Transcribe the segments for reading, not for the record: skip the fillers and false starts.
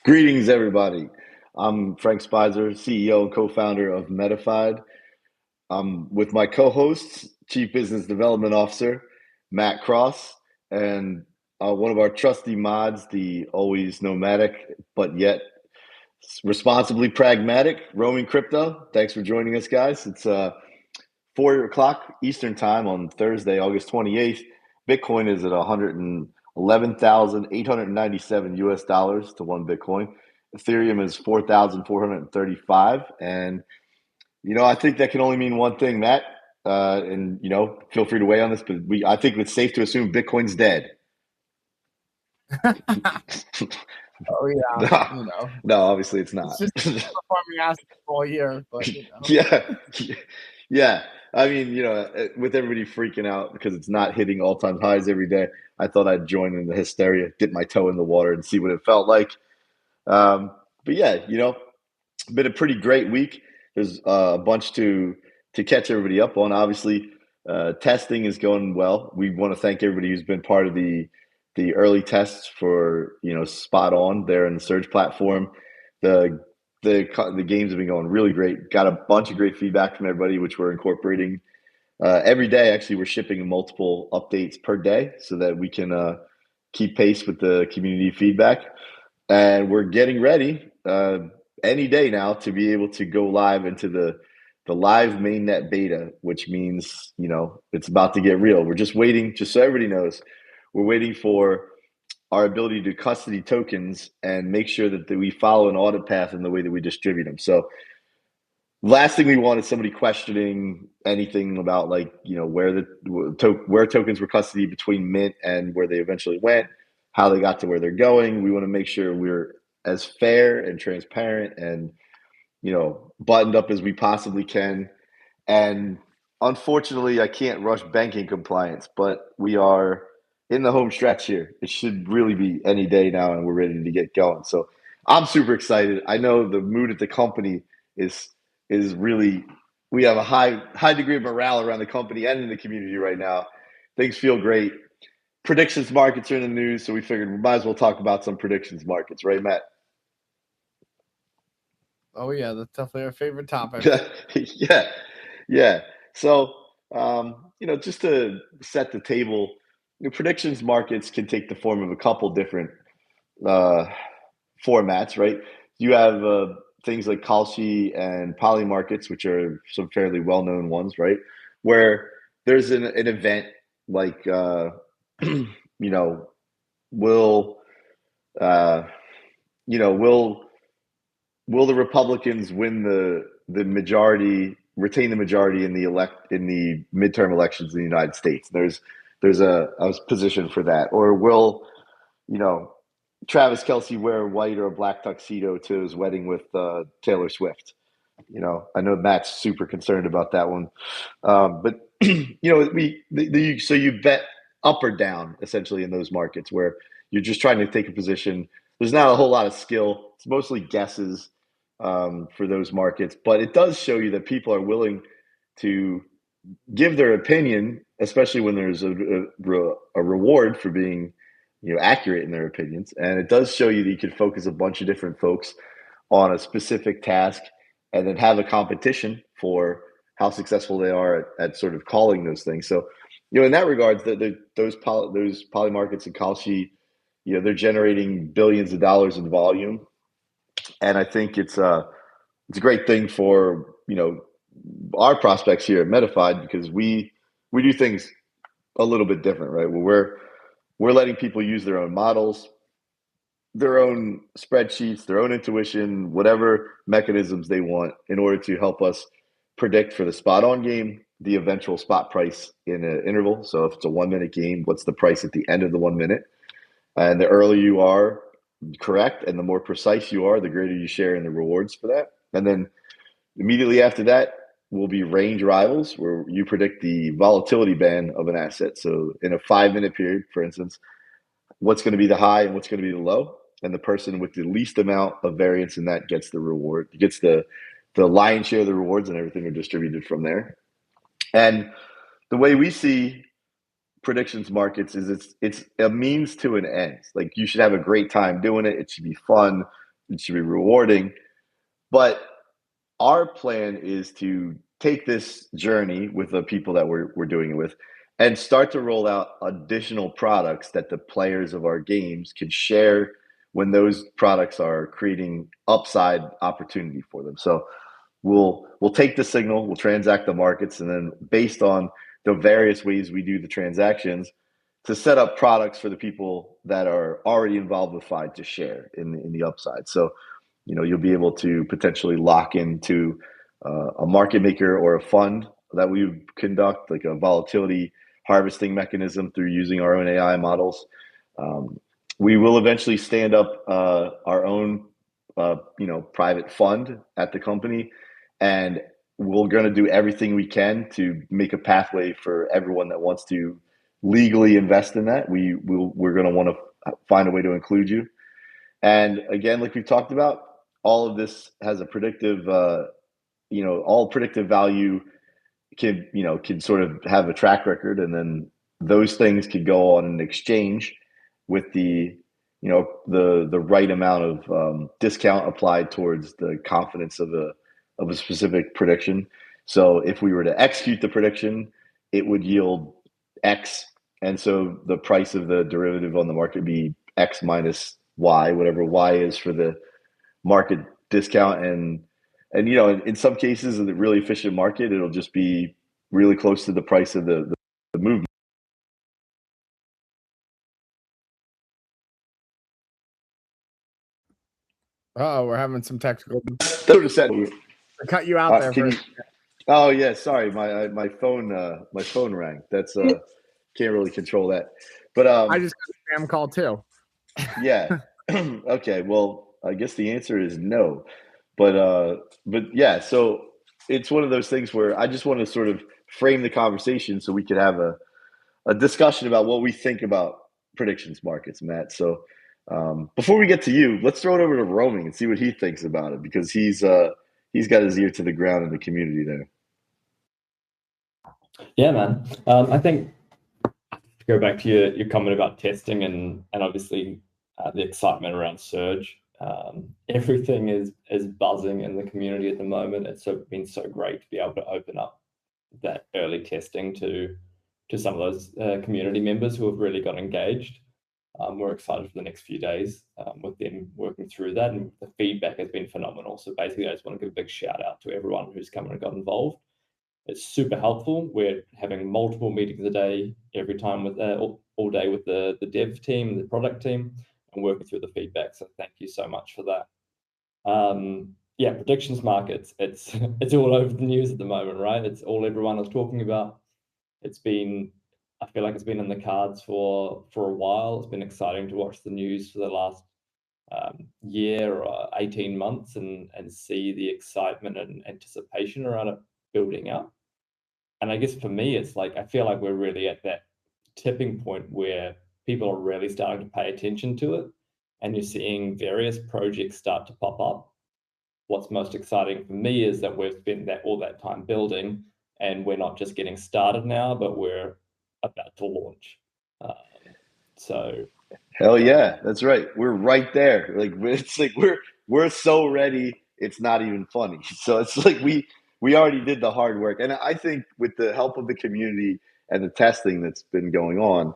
Greetings, everybody. I'm Frank Speiser, CEO and co-founder of Metafied. I'm with my co-hosts, Chief Business Development Officer Matt Cross, and one of our trusty mods, the always nomadic but yet responsibly pragmatic Roaming Crypto. Thanks for joining us, guys. It's 4 o'clock Eastern Time on Thursday, August 28th. Bitcoin is at 111,897 US dollars to one Bitcoin. Ethereum is 4,435. And, I think that can only mean one thing, Matt. And, feel free to weigh on this, but I think it's safe to assume Bitcoin's dead. Oh yeah, No, obviously it's it's not. just performing assets all year, but Yeah, yeah. I mean, with everybody freaking out because it's not hitting all-time highs every day, I thought I'd join in the hysteria, dip my toe in the water, and see what it felt like. But yeah, been a pretty great week. There's a bunch to catch everybody up on. Obviously, testing is going well. We want to thank everybody who's been part of the early tests for Spot On there in the Surge platform. The the games have been going really great. Got a bunch of great feedback from everybody, which we're incorporating every day. Actually, we're shipping multiple updates per day so that we can keep pace with the community feedback. And we're getting ready any day now to be able to go live into the live mainnet beta, which means it's about to get real. We're just waiting, just so everybody knows, we're waiting for our ability to custody tokens and make sure that we follow an audit path in the way that we distribute them. So last thing we want is somebody questioning anything about where tokens were custody between mint and where they eventually went, how they got to where they're going. We want to make sure we're as fair and transparent and buttoned up as we possibly can. And unfortunately, I can't rush banking compliance, but we are in the home stretch here. It should really be any day now, and we're ready to get going. So I'm super excited. I know the mood at the company is really. We have a high degree of morale around the company and in the community right now. Things feel great. Predictions markets are in the news, so we figured we might as well talk about some predictions markets, right, Matt? oh yeah, that's definitely our favorite topic. Yeah, yeah. So, just to set the table, predictions markets can take the form of a couple different uh, formats, right? You have things like Kalshi and Poly markets, which are some fairly well-known ones, right? Where there's an event like, you know, will, uh, will the Republicans win the majority, retain the majority in the midterm elections in the United States? There's a position for that, or will you know Travis Kelce wear a white or a black tuxedo to his wedding with Taylor Swift? I know Matt's super concerned about that one, but so you bet up or down essentially in those markets where you're just trying to take a position. There's not a whole lot of skill. It's mostly guesses for those markets, but it does show you that people are willing to give their opinion, especially when there's a reward for being accurate in their opinions. And it does show you that you can focus a bunch of different folks on a specific task and then have a competition for how successful they are at sort of calling those things. So, in that regards, those poly markets in Kalshi, they're generating billions of dollars in volume, and I think it's a great thing for our prospects here at Metafied because we do things a little bit different, right? We're letting people use their own models, their own spreadsheets, their own intuition, whatever mechanisms they want in order to help us predict for the spot on game the eventual spot price in an interval. So if it's a 1 minute game, what's the price at the end of the 1 minute? And the earlier you are correct and the more precise you are, the greater you share in the rewards for that. And then immediately after that will be range rivals, where you predict the volatility band of an asset. So in a 5 minute period, for instance, what's going to be the high and what's going to be the low, and the person with the least amount of variance in that gets the reward, gets the lion's share of the rewards, and everything are distributed from there. And the way we see predictions markets is it's a means to an end. Like, you should have a great time doing it. It should be fun. it should be rewarding. But our plan is to take this journey with the people that we're doing it with and start to roll out additional products that the players of our games can share when those products are creating upside opportunity for them. So we'll take the signal, we'll transact the markets, and then based on the various ways we do the transactions, to set up products for the people that are already involved with FI to share in the upside. So you'll be able to potentially lock into a market maker or a fund that we conduct, like a volatility harvesting mechanism through using our own AI models. We will eventually stand up our own, private fund at the company, and we're going to do everything we can to make a pathway for everyone that wants to legally invest in that. We're going to want to find a way to include you. And again, like we've talked about, all of this has a predictive, all predictive value can sort of have a track record, and then those things could go on an exchange with the right amount of discount applied towards the confidence of a specific prediction. So if we were to execute the prediction, it would yield X, and so the price of the derivative on the market would be X minus Y, whatever Y is for the market discount. And in some cases, in the really efficient market, it'll just be really close to the price of the movement. Oh, we're having some technical. I cut you out there. Oh yeah, sorry, my phone rang. That's can't really control that. But I just got a spam call too. Yeah. Okay. Well, I guess the answer is no. But yeah, so it's one of those things where I just want to sort of frame the conversation so we could have a discussion about what we think about predictions markets, Matt. So before we get to you, let's throw it over to Roaming and see what he thinks about it, because he's got his ear to the ground in the community there. Yeah, man. I think to go back to your comment about testing and obviously the excitement around Surge. Everything is buzzing in the community at the moment. It's been so great to be able to open up that early testing to some of those community members who have really got engaged. We're excited for the next few days with them working through that, and the feedback has been phenomenal. So basically, I just want to give a big shout out to everyone who's come and got involved. It's super helpful. We're having multiple meetings a day, every time with all day with the dev team and the product team, and working through the feedback. So thank you so much for that. Yeah, predictions markets. It's all over the news at the moment, right? It's all everyone is talking about. I feel like it's been in the cards for a while. It's been exciting to watch the news for the last year or 18 months and see the excitement and anticipation around it building up. And I guess for me, it's like, I feel like we're really at that tipping point where people are really starting to pay attention to it, and you're seeing various projects start to pop up. What's most exciting for me is that we've spent all that time building, and we're not just getting started now, but we're about to launch. So hell yeah, that's right. We're right there. Like it's like we're so ready. It's not even funny. So it's like we already did the hard work, and I think with the help of the community and the testing that's been going on,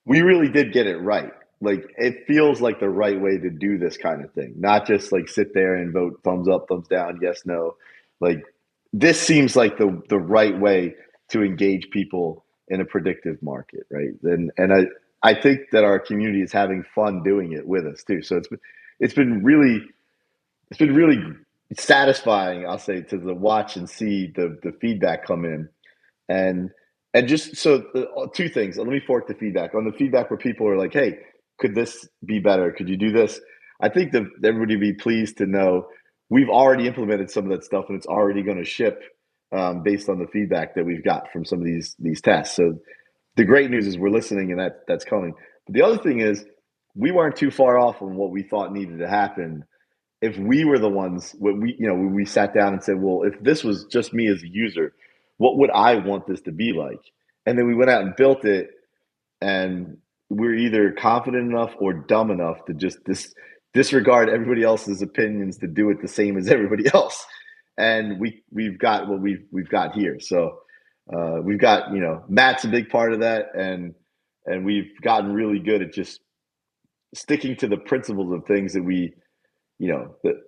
we really did get it right. Like it feels like the right way to do this kind of thing, not just like sit there and vote thumbs up, thumbs down, yes, no. Like this seems like the right way to engage people in a predictive market, right? And I think that our community is having fun doing it with us too. So it's been really satisfying, I'll say, to the watch and see the feedback come in. And just so two things. Let me fork the feedback. On the feedback where people are like, "Hey, could this be better? Could you do this?" I think that everybody be pleased to know we've already implemented some of that stuff, and it's already going to ship based on the feedback that we've got from some of these tests. So the great news is we're listening, and that's coming. But the other thing is we weren't too far off on what we thought needed to happen. If we were the ones, when we sat down and said, well, if this was just me as a user, what would I want this to be like? And then we went out and built it, and we're either confident enough or dumb enough to just disregard everybody else's opinions to do it the same as everybody else. And we've got what we've got here. So we've got, Matt's a big part of that, and we've gotten really good at just sticking to the principles of things that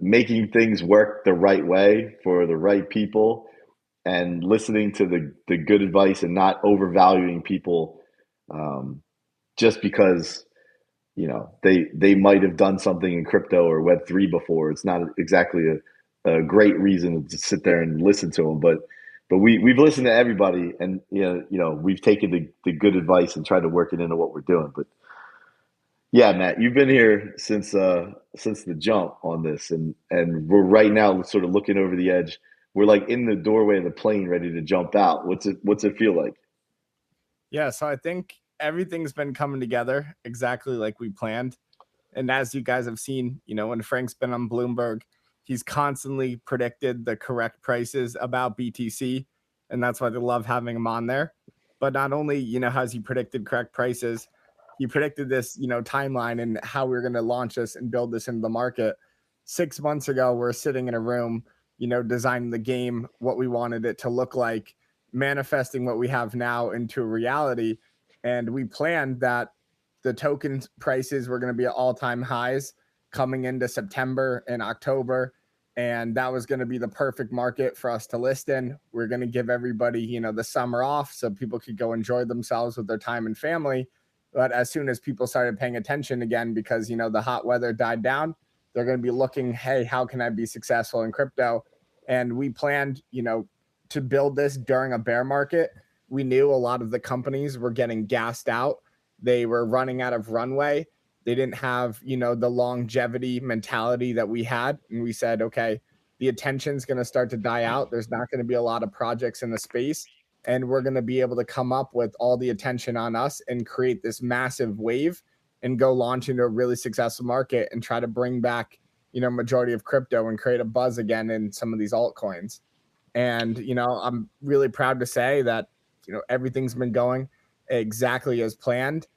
making things work the right way for the right people, and listening to the good advice and not overvaluing people just because they might have done something in crypto or Web3 before. It's not exactly a great reason to sit there and listen to them, but we've listened to everybody, and we've taken the good advice and tried to work it into what we're doing. But yeah, Matt, you've been here since the jump on this, and we're right now sort of looking over the edge. We're like in the doorway of the plane, ready to jump out. What's it feel like? Yeah, so I think everything's been coming together exactly like we planned. And as you guys have seen, when Frank's been on Bloomberg, he's constantly predicted the correct prices about BTC. And that's why they love having him on there. But not only, has he predicted correct prices, he predicted this, timeline and how we're going to launch this and build this into the market. 6 months ago, we're sitting in a room, designing the game, what we wanted it to look like, manifesting what we have now into reality. And we planned that the token prices were going to be at all-time highs coming into September and October. And that was going to be the perfect market for us to list in. We're going to give everybody, the summer off so people could go enjoy themselves with their time and family. But as soon as people started paying attention again, because, the hot weather died down, they're going to be looking, hey, how can I be successful in crypto? And we planned, to build this during a bear market. We knew a lot of the companies were getting gassed out. They were running out of runway. They didn't have, the longevity mentality that we had. And we said, okay, the attention's going to start to die out. There's not going to be a lot of projects in the space. And we're going to be able to come up with all the attention on us and create this massive wave and go launch into a really successful market and try to bring back, majority of crypto and create a buzz again in some of these altcoins. And, I'm really proud to say that, everything's been going exactly as planned,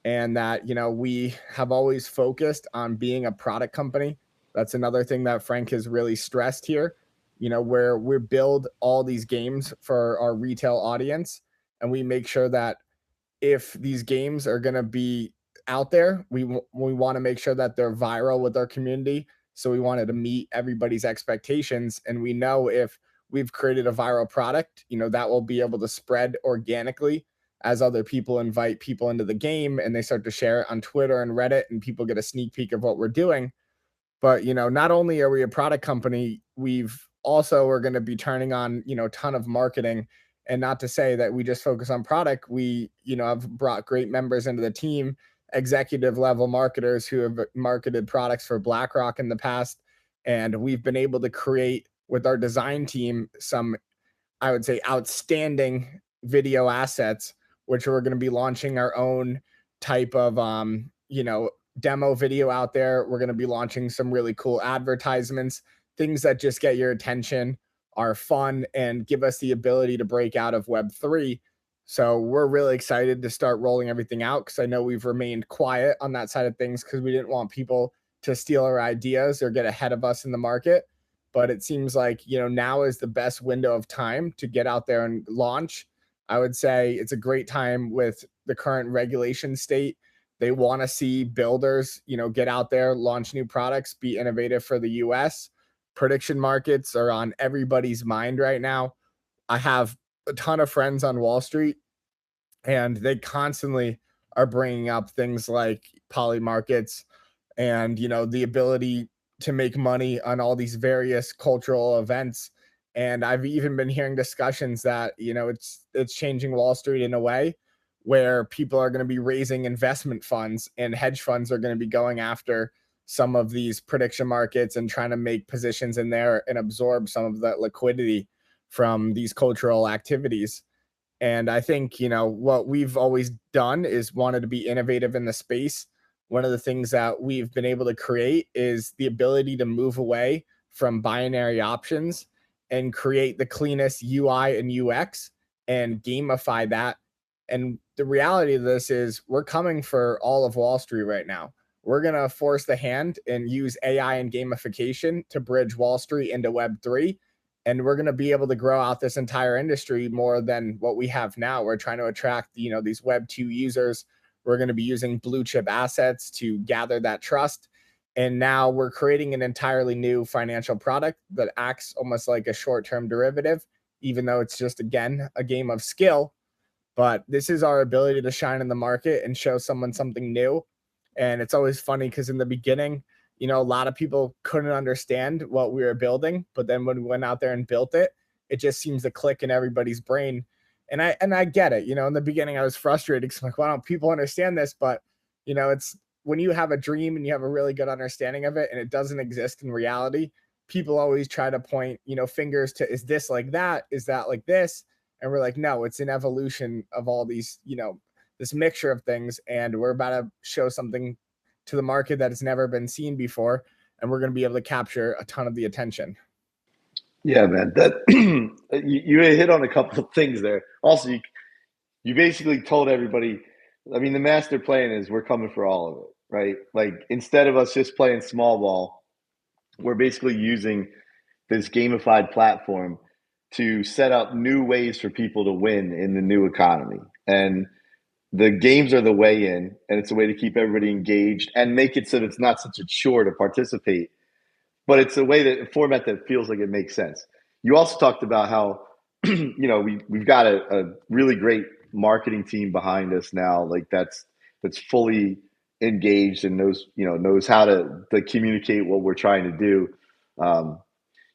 and that, we have always focused on being a product company. That's another thing that Frank has really stressed here, where we build all these games for our retail audience, and we make sure that if these games are going to be out there, we want to make sure that they're viral with our community. So we wanted to meet everybody's expectations. And we know if we've created a viral product, that will be able to spread organically as other people invite people into the game and they start to share it on Twitter and Reddit, and people get a sneak peek of what we're doing. But, not only are we a product company, we've also are going to be turning on, a ton of marketing. And not to say that we just focus on product. We, have brought great members into the team, executive level marketers who have marketed products for BlackRock in the past. And we've been able to create with our design team some, I would say, outstanding video assets, which we're going to be launching our own type of, demo video out there. We're going to be launching some really cool advertisements, things that just get your attention, are fun, and give us the ability to break out of Web3. So we're really excited to start rolling everything out, because I know we've remained quiet on that side of things because we didn't want people to steal our ideas or get ahead of us in the market. But it seems like, now is the best window of time to get out there and launch. I would say it's a great time with the current regulation state. They want to see builders, get out there, launch new products, be innovative for the US. Prediction markets are on everybody's mind right now. I have a ton of friends on Wall Street, and they constantly are bringing up things like poly markets and, the ability to make money on all these various cultural events. And I've even been hearing discussions that, it's changing Wall Street in a way where people are going to be raising investment funds, and hedge funds are going to be going after some of these prediction markets and trying to make positions in there and absorb some of that liquidity from these cultural activities. And I think, what we've always done is wanted to be innovative in the space. One of the things that we've been able to create is the ability to move away from binary options and create the cleanest UI and UX and gamify that. And the reality of this is we're coming for all of Wall Street right now. we're going to force the hand and use AI and gamification to bridge Wall Street into Web3. And we're going to be able to grow out this entire industry more than what we have now. We're trying to attract, these Web2 users. We're going to be using blue chip assets to gather that trust. And now we're creating an entirely new financial product that acts almost like a short-term derivative, even though it's just, again, a game of skill. But this is our ability to shine in the market and show someone something new. And it's always funny because in the beginning, a lot of people couldn't understand what we were building. But then when we went out there and built it, it just seems to click in everybody's brain. And I get it. In the beginning, I was frustrated because I'm like, why don't people understand this? But, it's when you have a dream and you have a really good understanding of it and it doesn't exist in reality, people always try to point, fingers to, is this like that? Is that like this? And we're like, no, it's an evolution of all these, this mixture of things. And we're about to show something to the market that has never been seen before. And we're going to be able to capture a ton of the attention. Yeah, man, that you hit on a couple of things there. Also, you basically told everybody, I mean, the master plan is we're coming for all of it, right? Like, instead of us just playing small ball, we're basically using this gamified platform to set up new ways for people to win in the new economy. And the games are the way in, and it's a way to keep everybody engaged and make it so that it's not such a chore to participate, but it's a way that a format that feels like it makes sense. You also talked about how we've got a really great marketing team behind us now, like that's fully engaged and knows how to communicate what we're trying to do.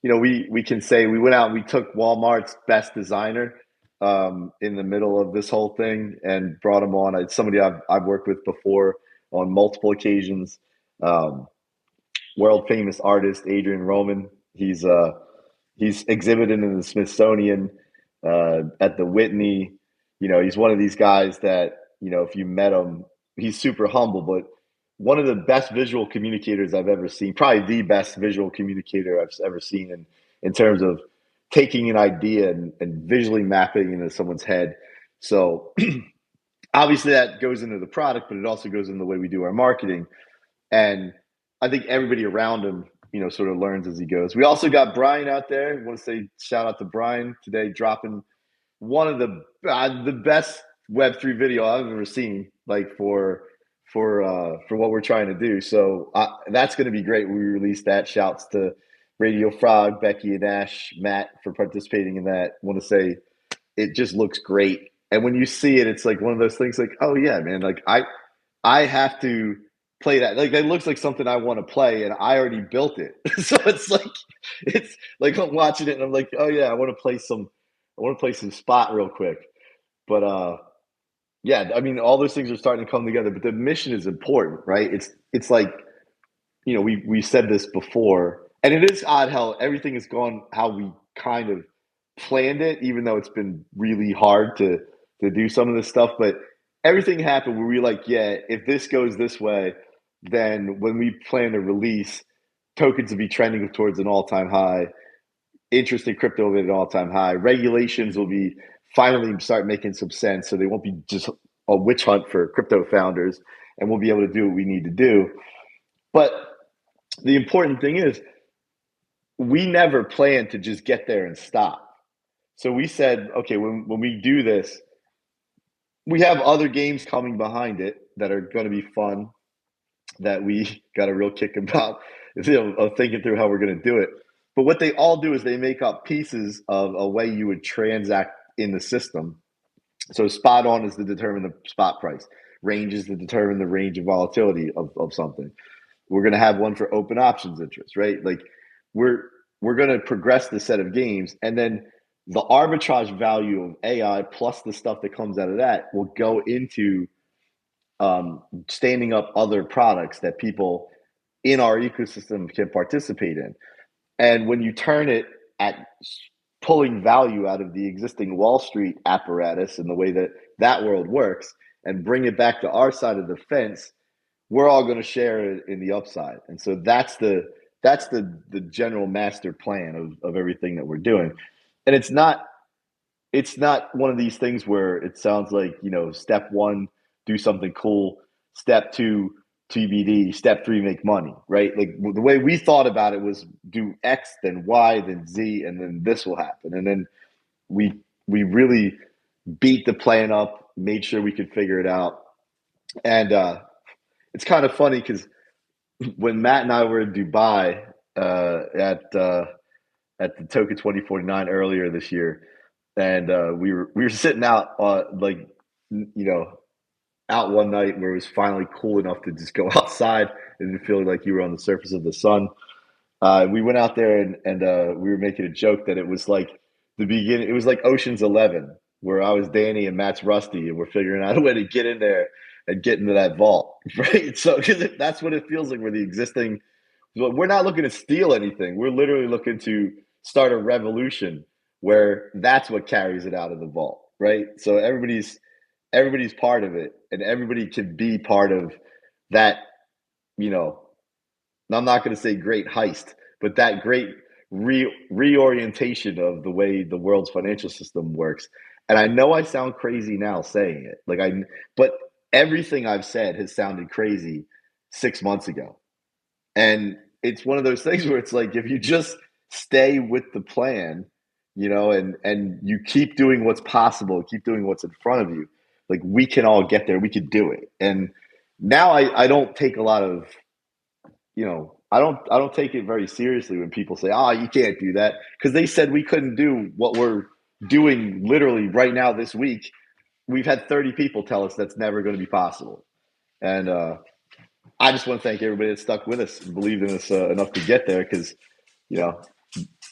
We can say we went out and we took Walmart's best designer in the middle of this whole thing and brought him on. It's somebody I've worked with before on multiple occasions. World famous artist Adrian Roman. He's exhibited in the Smithsonian, at the Whitney. He's one of these guys that, if you met him, he's super humble, but one of the best visual communicators I've ever seen, probably the best visual communicator I've ever seen in terms of taking an idea and visually mapping into someone's head. So obviously that goes into the product, but it also goes in the way we do our marketing. And I think everybody around him, sort of learns as he goes. We also got Brian out there. I want to say shout out to Brian today, dropping one of the best Web3 video I've ever seen, like for what we're trying to do. So that's going to be great when we release that. Shouts to Radio Frog, Becky and Ash, Matt for participating in that. I want to say it just looks great. And when you see it, it's like one of those things like, oh yeah, man, like I have to play that. Like, that looks like something I want to play and I already built it. So it's like I'm watching it and I'm like, oh yeah, I want to play some spot real quick. But yeah, I mean, all those things are starting to come together, but the mission is important, right? It's like, we said this before, and it is odd how everything has gone how we kind of planned it, even though it's been really hard to do some of this stuff. But everything happened where we like, yeah, if this goes this way, then when we plan to release, tokens will be trending towards an all-time high. Interest in crypto will be at an all-time high. Regulations will be finally start making some sense, so they won't be just a witch hunt for crypto founders, and we'll be able to do what we need to do. But the important thing is, we never planned to just get there and stop. So we said, okay, when we do this, we have other games coming behind it that are going to be fun, that we got a real kick about, of thinking through how we're going to do it. But what they all do is they make up pieces of a way you would transact in the system. So spot on is to determine the spot price. Range is to determine the range of volatility of something. We're going to have one for open options interest, right? Like we're going to progress the set of games, and then the arbitrage value of AI plus the stuff that comes out of that will go into standing up other products that people in our ecosystem can participate in. And when you turn it at pulling value out of the existing Wall Street apparatus and the way that world works and bring it back to our side of the fence, we're all going to share in the upside. And so that's the general master plan of everything that we're doing. And it's not one of these things where it sounds like, step one, do something cool. Step two, TBD, step 3, make money, right? Like the way we thought about it was do X, then Y, then Z, and then this will happen. And then we really beat the plan up, made sure we could figure it out. And it's kind of funny because when Matt and I were in Dubai at the Token 2049 earlier this year, and we were sitting out out one night where it was finally cool enough to just go outside and feel like you were on the surface of the sun. We went out there and we were making a joke that it was like the beginning. It was like Ocean's 11, where I was Danny and Matt's Rusty, and we're figuring out a way to get in there and get into that vault, right? So because that's what it feels like. We're the existing. We're not looking to steal anything. We're literally looking to start a revolution where that's what carries it out of the vault, right? So everybody's part of it, and everybody can be part of that. You know, I'm not going to say great heist, but that great reorientation of the way the world's financial system works. And I know I sound crazy now saying it, but everything I've said has sounded crazy 6 months ago. And it's one of those things where it's like, if you just stay with the plan, and you keep doing what's possible, keep doing what's in front of you, like we can all get there. We could do it. And now I don't take a lot of, I don't take it very seriously when people say, "Oh, you can't do that," because they said we couldn't do what we're doing literally right now this week. We've had 30 people tell us that's never going to be possible, and I just want to thank everybody that stuck with us and believed in us enough to get there, because you know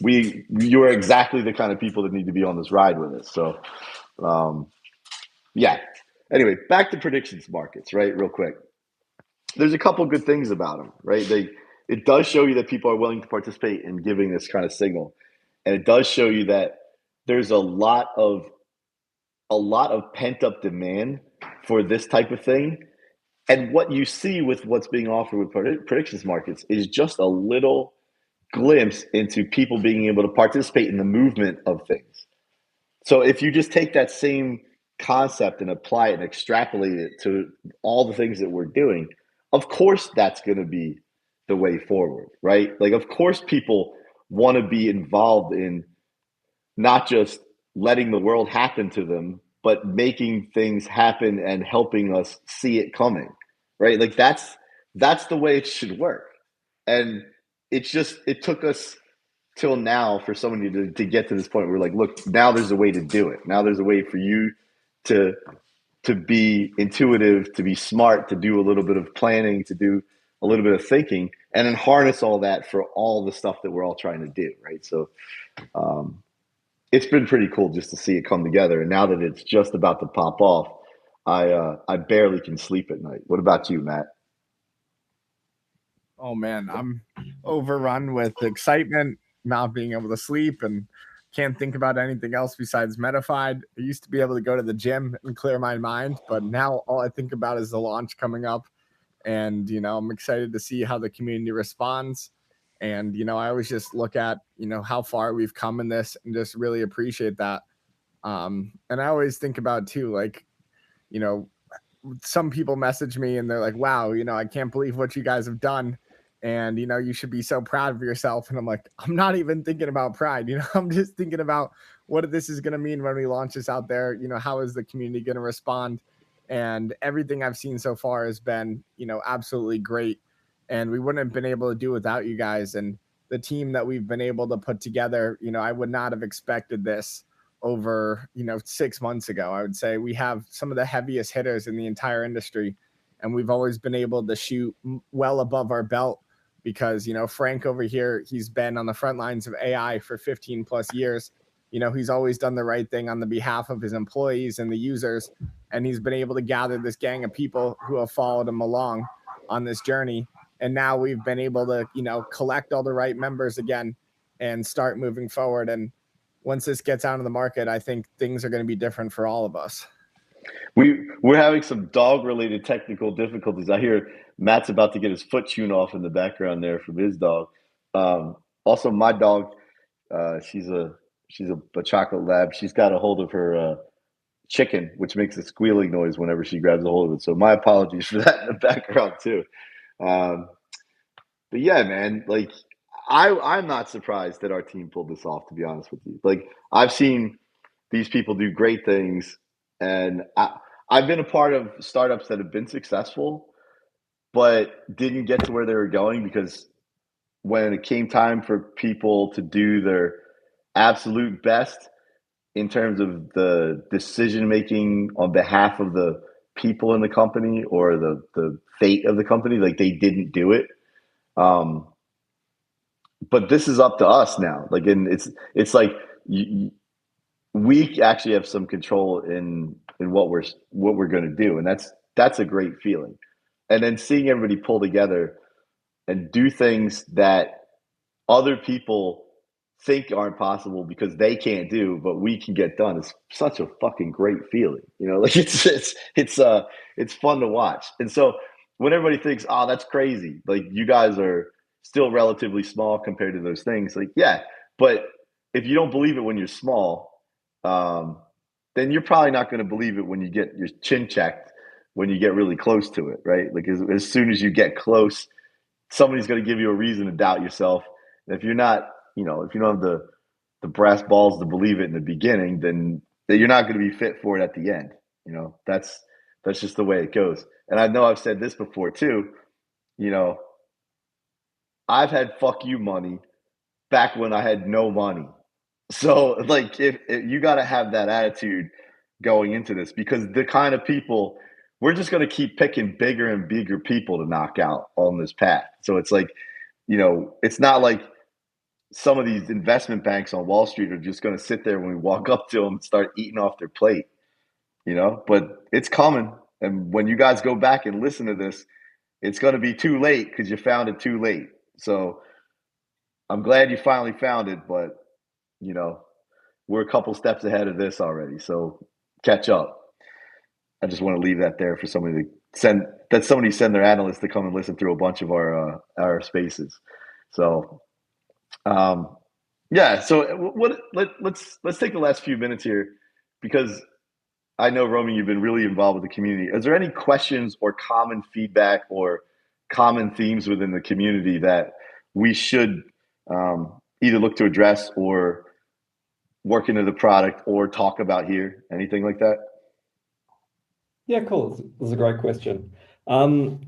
you are exactly the kind of people that need to be on this ride with us. So, yeah. Anyway, back to predictions markets, right? Real quick. There's a couple good things about them, right? It does show you that people are willing to participate in giving this kind of signal, and it does show you that there's a lot of pent up demand for this type of thing. And what you see with what's being offered with predictions markets is just a little glimpse into people being able to participate in the movement of things. So if you just take that same concept and apply it and extrapolate it to all the things that we're doing, of course that's going to be the way forward, right? Like, of course people want to be involved in not just letting the world happen to them, but making things happen and helping us see it coming, right? Like that's the way it should work. And it took us till now for somebody to get to this point where we're like, look, now there's a way to do it. Now there's a way for you to be intuitive, to be smart, to do a little bit of planning, to do a little bit of thinking, and then harness all that for all the stuff that we're all trying to do, right? So it's been pretty cool just to see it come together. And now that it's just about to pop off, I barely can sleep at night. What about you, Matt? Oh man, I'm overrun with excitement, not being able to sleep, and can't think about anything else besides Metafied. I used to be able to go to the gym and clear my mind, but now all I think about is the launch coming up. And, I'm excited to see how the community responds. And, I always just look at, how far we've come in this and just really appreciate that. And I always think about too, like, some people message me and they're like, wow, I can't believe what you guys have done. And, you should be so proud of yourself. And I'm like, I'm not even thinking about pride. I'm just thinking about what this is going to mean when we launch this out there. How is the community going to respond? And everything I've seen so far has been, absolutely great. And we wouldn't have been able to do without you guys. And the team that we've been able to put together, I would not have expected this over, 6 months ago. I would say we have some of the heaviest hitters in the entire industry. And we've always been able to shoot well above our belt because, Frank over here, he's been on the front lines of AI for 15 plus years. He's always done the right thing on the behalf of his employees and the users. And he's been able to gather this gang of people who have followed him along on this journey. And now we've been able to, collect all the right members again and start moving forward. And once this gets out of the market, I think things are going to be different for all of us. We're having some dog-related technical difficulties. I hear Matt's about to get his foot chewn off in the background there from his dog. Also, my dog, she's a chocolate lab. She's got a hold of her chicken, which makes a squealing noise whenever she grabs a hold of it. So my apologies for that in the background too. Um, but yeah, man, like I'm not surprised that our team pulled this off, to be honest with you. Like I've seen these people do great things, and I've been a part of startups that have been successful, but didn't get to where they were going because when it came time for people to do their absolute best in terms of the decision making on behalf of the people in the company or the fate of the company, like they didn't do it. Um, but this is up to us now. Like, and it's like we actually have some control in what we're going to do, and that's a great feeling. And then seeing everybody pull together and do things that other people think aren't possible because they can't do, but we can get done. It's such a fucking great feeling, you know. Like it's fun to watch. And so when everybody thinks, "Oh, that's crazy," like you guys are still relatively small compared to those things. Like, yeah, but if you don't believe it when you're small, um, then you're probably not going to believe it when you get your chin checked when you get really close to it, right? Like as soon as you get close, somebody's going to give you a reason to doubt yourself. And if you're not, if you don't have the brass balls to believe it in the beginning, then you're not going to be fit for it at the end. That's just the way it goes. And I know I've said this before too. You know, I've had fuck you money back when I had no money. So like if you got to have that attitude going into this because the kind of people we're just going to keep picking bigger and bigger people to knock out on this path. So it's like, it's not like some of these investment banks on Wall Street are just going to sit there when we walk up to them and start eating off their plate, but it's coming. And when you guys go back and listen to this, it's going to be too late because you found it too late. So I'm glad you finally found it, but you know, we're a couple steps ahead of this already. So catch up. I just want to leave that there for somebody to send their analysts to come and listen through a bunch of our spaces. So um, yeah. So let's take the last few minutes here because I know Romy, you've been really involved with the community. Is there any questions or common feedback or common themes within the community that we should either look to address or work into the product or talk about here? Anything like that? Yeah, cool. That's a great question. I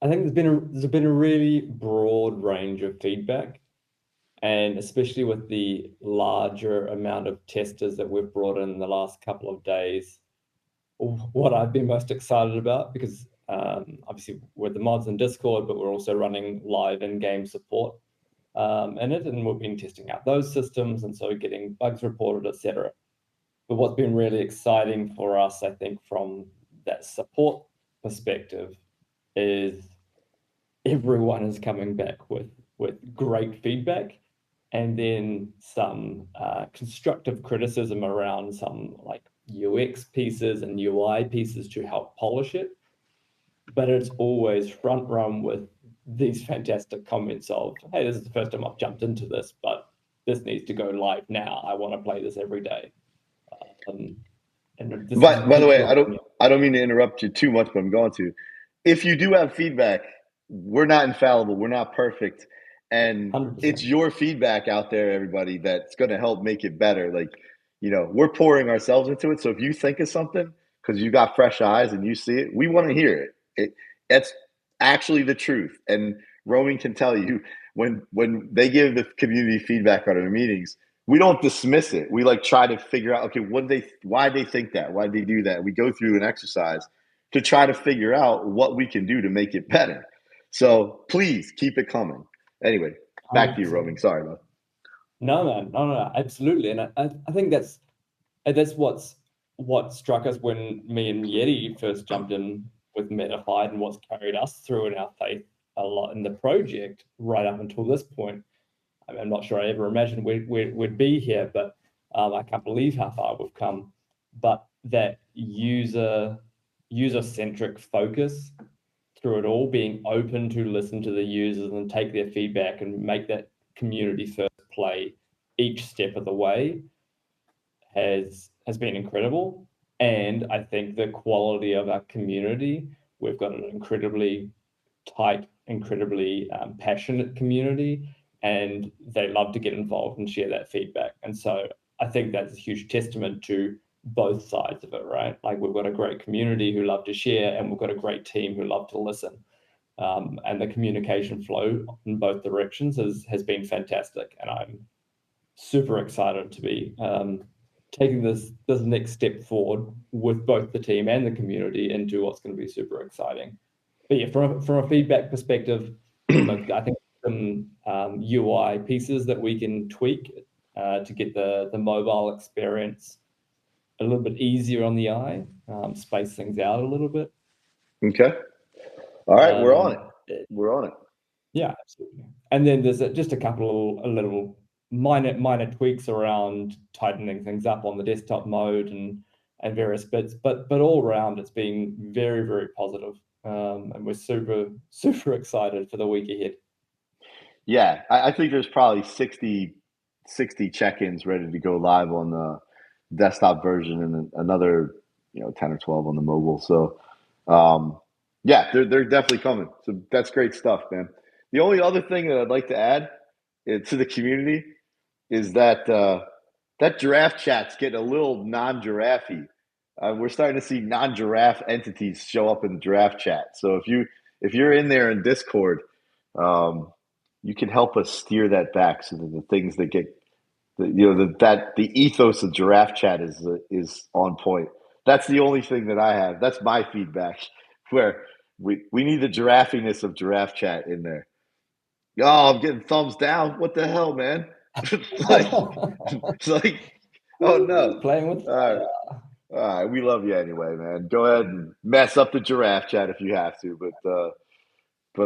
think there's been a really broad range of feedback, and especially with the larger amount of testers that we've brought in the last couple of days. What I've been most excited about, because obviously we're the mods in Discord, but we're also running live in-game support in it, and we've been testing out those systems, and so getting bugs reported, etc. But what's been really exciting for us, I think, from that support perspective, is everyone is coming back with great feedback, and then some constructive criticism around some like UX pieces and UI pieces to help polish it. But it's always front run with these fantastic comments of, "Hey, this is the first time I've jumped into this, but this needs to go live now. I want to play this every day." And this By the way, keeps I don't mean to interrupt you too much, but I'm going to. If you do have feedback, we're not infallible. We're not perfect. And 100%. it's your feedback out there, everybody, that's going to help make it better. Like, we're pouring ourselves into it. So if you think of something because you got fresh eyes and you see it, we want to hear it. That's actually the truth. And Roman can tell you when they give the community feedback on our meetings, we don't dismiss it. We like try to figure out, okay, why they think that? Why they do that? We go through an exercise to try to figure out what we can do to make it better. So please keep it coming. Anyway, back to you, Roaming. Sorry, man. No, absolutely. And I think that's what struck us when me and Yeti first jumped in with Metafied, and what's carried us through in our faith a lot in the project right up until this point. I mean, I'm not sure I ever imagined we'd be here, but I can't believe how far we've come. But that user-centric focus through it all, being open to listen to the users and take their feedback and make that community first play each step of the way, has been incredible. And I think the quality of our community, we've got an incredibly tight, incredibly passionate community, and they love to get involved and share that feedback. And so I think that's a huge testament to both sides of it, right? Like, we've got a great community who love to share, and we've got a great team who love to listen. And the communication flow in both directions has been fantastic. And I'm super excited to be taking this next step forward with both the team and the community into what's going to be super exciting. But yeah, from a feedback perspective, I think some UI pieces that we can tweak to get the mobile experience a little bit easier on the eye, space things out a little bit. Okay. All right, we're on it. We're on it. Yeah, absolutely. And then there's just a couple of little minor tweaks around tightening things up on the desktop mode and various bits, but all around it's been very, very positive. And we're super excited for the week ahead. Yeah, I think there's probably 60 check-ins ready to go live on the desktop version, and another 10 or 12 on the mobile. So yeah, they're definitely coming. So that's great stuff, man. The only other thing that I'd like to add to the community is that that giraffe chat's getting a little non-giraffe-y. We're starting to see non-giraffe entities show up in the giraffe chat. So if you're in there in Discord, you can help us steer that back so that the things that get the ethos of giraffe chat is on point. That's the only thing that I have. That's my feedback, where we need the giraffiness of giraffe chat in there. Oh, I'm getting thumbs down. What the hell, man? It's like, oh no. Playing with all right, we love you anyway, man. Go ahead and mess up the giraffe chat if you have to, but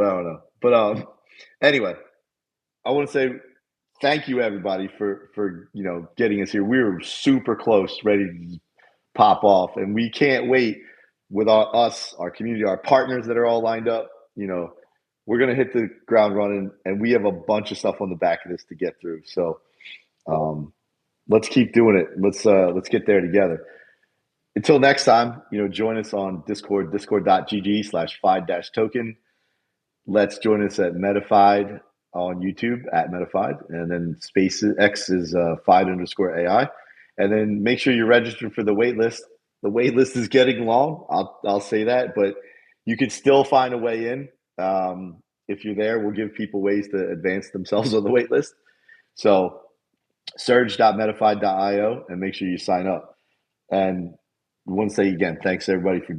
I don't know. But anyway, I want to say thank you, everybody, for getting us here. We were super close, ready to pop off, and we can't wait with our community, our partners that are all lined up. We're gonna hit the ground running, and we have a bunch of stuff on the back of this to get through. So let's keep doing it. Let's get there together. Until next time, join us on Discord, discord.gg/Fide-token. Let's join us at Metafied on YouTube at Metafied, and then SpaceX is Fide_AI. And then make sure you're registered for the waitlist. The waitlist is getting long. I'll say that, but you can still find a way in. If you're there, we'll give people ways to advance themselves on the waitlist. So surge.metafied.io and make sure you sign up. And I want to say again, thanks everybody for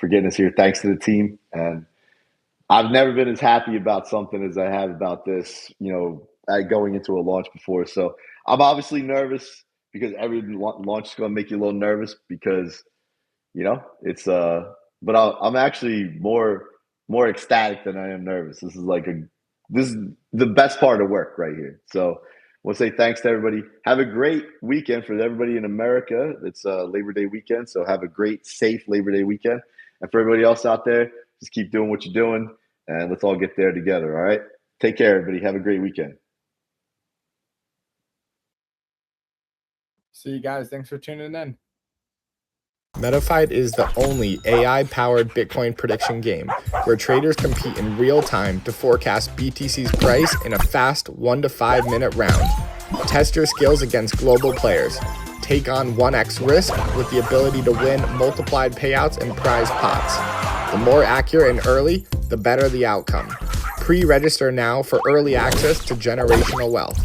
getting us here. Thanks to the team. And I've never been as happy about something as I have about this, going into a launch before. So I'm obviously nervous, because every launch is going to make you a little nervous, because, it's but I'm actually more ecstatic than I am nervous. This is the best part of work right here. So I want to say thanks to everybody. Have a great weekend for everybody in America. It's Labor Day weekend. So have a great, safe Labor Day weekend. And for everybody else out there, just keep doing what you're doing, and let's all get there together. All right. Take care, everybody. Have a great weekend. See you guys. Thanks for tuning in. Metafied is the only AI-powered Bitcoin prediction game where traders compete in real time to forecast BTC's price in a fast 1 to 5 minute round. Test your skills against global players. Take on 1x risk with the ability to win multiplied payouts and prize pots. The more accurate and early, the better the outcome. Pre-register now for early access to generational wealth.